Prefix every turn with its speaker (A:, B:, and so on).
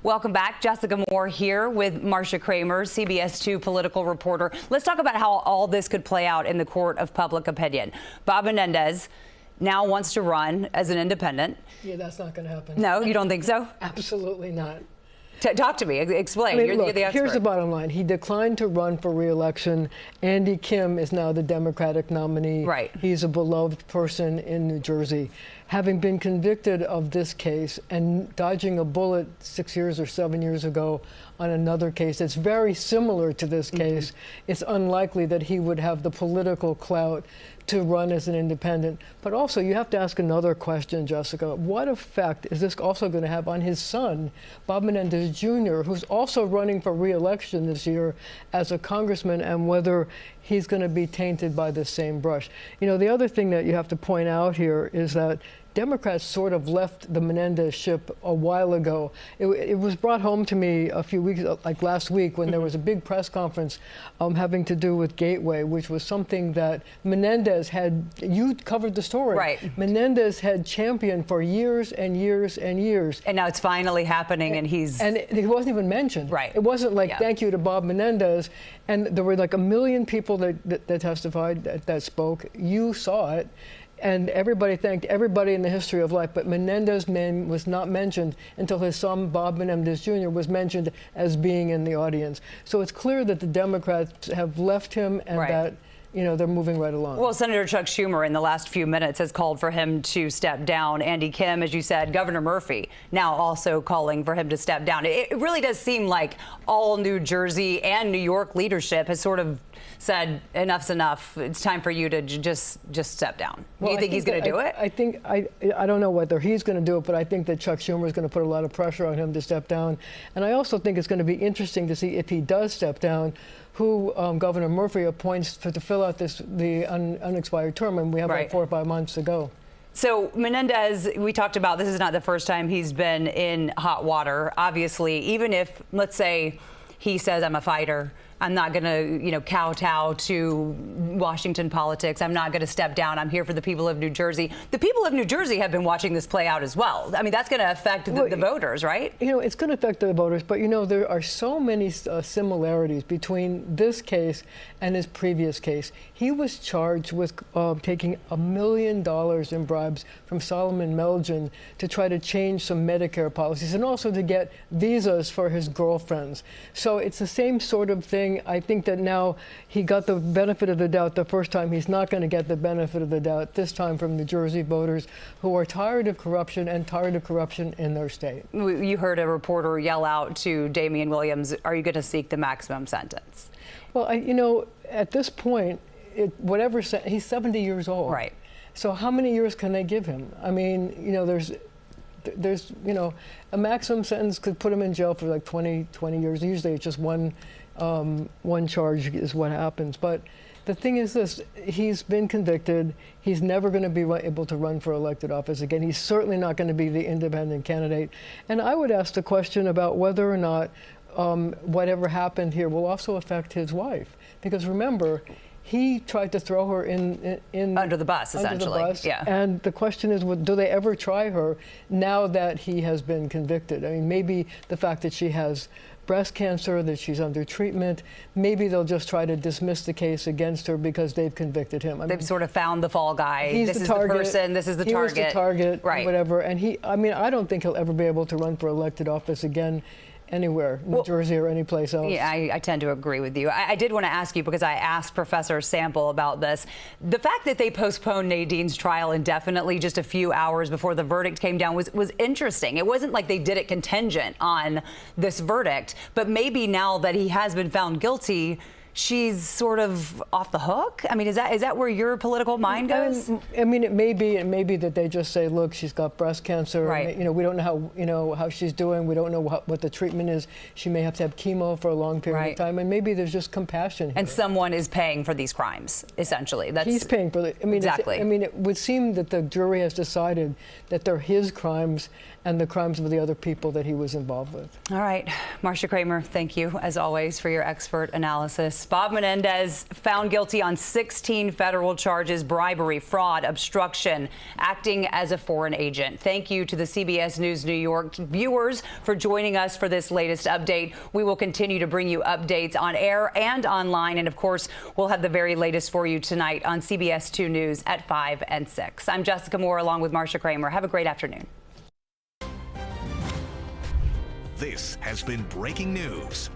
A: Welcome back. Jessica Moore here with Marcia Kramer, CBS 2 political reporter. Let's talk about how all this could play out in the court of public opinion. Bob Menendez now wants to run as an independent.
B: Yeah, that's not going to happen.
A: No, you don't think so?
B: Absolutely not.
A: Talk to me. Explain.
B: I mean,
A: you're the expert.
B: Here's the bottom line. He declined to run for re-election. Andy Kim is now the Democratic nominee.
A: Right.
B: He's a beloved person in New Jersey. Having been convicted of this case and dodging a bullet 6 years or 7 years ago on another case that's very similar to this case, it's unlikely that he would have the political clout to run as an independent. But also, you have to ask another question, Jessica. What effect is this also going to have on his son, Bob Menendez Jr., who's also running for re-election this year as a congressman, and whether he's going to be tainted by the same brush? You know, the other thing that you have to point out here is that Democrats sort of left the Menendez ship a while ago. It was brought home to me a few weeks, like last week, when there was a big press conference having to do with Gateway, which was something that Menendez had, you covered the story.
A: Right.
B: Menendez had championed for years and years and years.
A: And now it's finally happening, and he's...
B: And he wasn't even mentioned.
A: Right.
B: It wasn't like, thank you to Bob Menendez. And there were like 1 million people that testified, that spoke. You saw it. And everybody thanked everybody in the history of life, but Menendez's name was not mentioned until his son, Bob Menendez Jr., was mentioned as being in the audience. So it's clear that the Democrats have left him, and that, you know, they're moving right along.
A: Well, Senator Chuck Schumer in the last few minutes has called for him to step down. Andy Kim, as you said, Governor Murphy now also calling for him to step down. It really does seem like all New Jersey and New York leadership has sort of said enough's enough. It's time for you to just step down.
B: Well,
A: do you think he's going to do it?
B: I don't know whether he's going to do it, but I think that Chuck Schumer is going to put a lot of pressure on him to step down. And I also think it's going to be interesting to see if he does step down, who Governor Murphy appoints to fill out the unexpired term, and we have like 4 or 5 months to go.
A: So Menendez, we talked about, this is not the first time he's been in hot water. Obviously, even if, let's say, he says, I'm a fighter, I'm not going to, you know, kowtow to Washington politics. I'm not going to step down. I'm here for the people of New Jersey. The people of New Jersey have been watching this play out as well. I mean, that's going to affect the voters, right? You
B: know, it's going to affect the voters, but, you know, there are so many similarities between this case and his previous case. He was charged with taking $1 million in bribes from Solomon Melgen to try to change some Medicare policies and also to get visas for his girlfriends. So it's the same sort of thing. I think that now he got the benefit of the doubt the first time. He's not going to get the benefit of the doubt this time from New Jersey voters who are tired of corruption and tired of corruption in their state. You
A: heard a reporter yell out to Damian Williams, are you going to seek the maximum sentence?
B: Well, you know, at this point, he's 70 years old.
A: Right.
B: So how many years can they give him? I mean, you know, there's you know, a maximum sentence could put him in jail for like 20 years. Usually it's just one charge is what happens. But the thing is this, he's been convicted. He's never going to be able to run for elected office again. He's certainly not going to be the independent candidate. And I would ask the question about whether or not whatever happened here will also affect his wife. Because remember, he tried to throw her in
A: under the bus, essentially.
B: Under the bus. And the question is, do they ever try her now that he has been convicted? I mean, maybe the fact that she has breast cancer, that she's under treatment, maybe they'll just try to dismiss the case against her because they've convicted him.
A: They've sort of found the fall guy.
B: This
A: is the person, this is the target.
B: He was the target,
A: right.
B: Whatever. And I mean, I don't think he'll ever be able to run for elected office again anywhere, New Jersey or any place else.
A: Yeah, I tend to agree with you. I did want to ask you, because I asked Professor Sample about this, the fact that they postponed Nadine's trial indefinitely just a few hours before the verdict came down was interesting. It wasn't like they did it contingent on this verdict, but maybe now that he has been found guilty, she's sort of off the hook? I mean, is that where your political mind goes?
B: I mean, it may be that they just say, look, she's got breast cancer.
A: Right.
B: And, you know, we don't know how she's doing. We don't know what the treatment is. She may have to have chemo for a long period of time, and maybe there's just compassion here.
A: And someone is paying for these crimes, essentially.
B: He's paying for it. I mean,
A: exactly.
B: I mean, it would seem that the jury has decided that they're his crimes and the crimes of the other people that he was involved with.
A: All right, Marcia Kramer, thank you as always for your expert analysis. news. Bob Menendez found guilty on 16 federal charges: bribery, fraud, obstruction, acting as a foreign agent. Thank you to the CBS News New York viewers for joining us for this latest update. We will continue to bring you updates on air and online. And of course, we'll have the very latest for you tonight on CBS 2 News at 5 and 6. I'm Jessica Moore along with Marcia Kramer. Have a great afternoon.
C: This has been breaking news.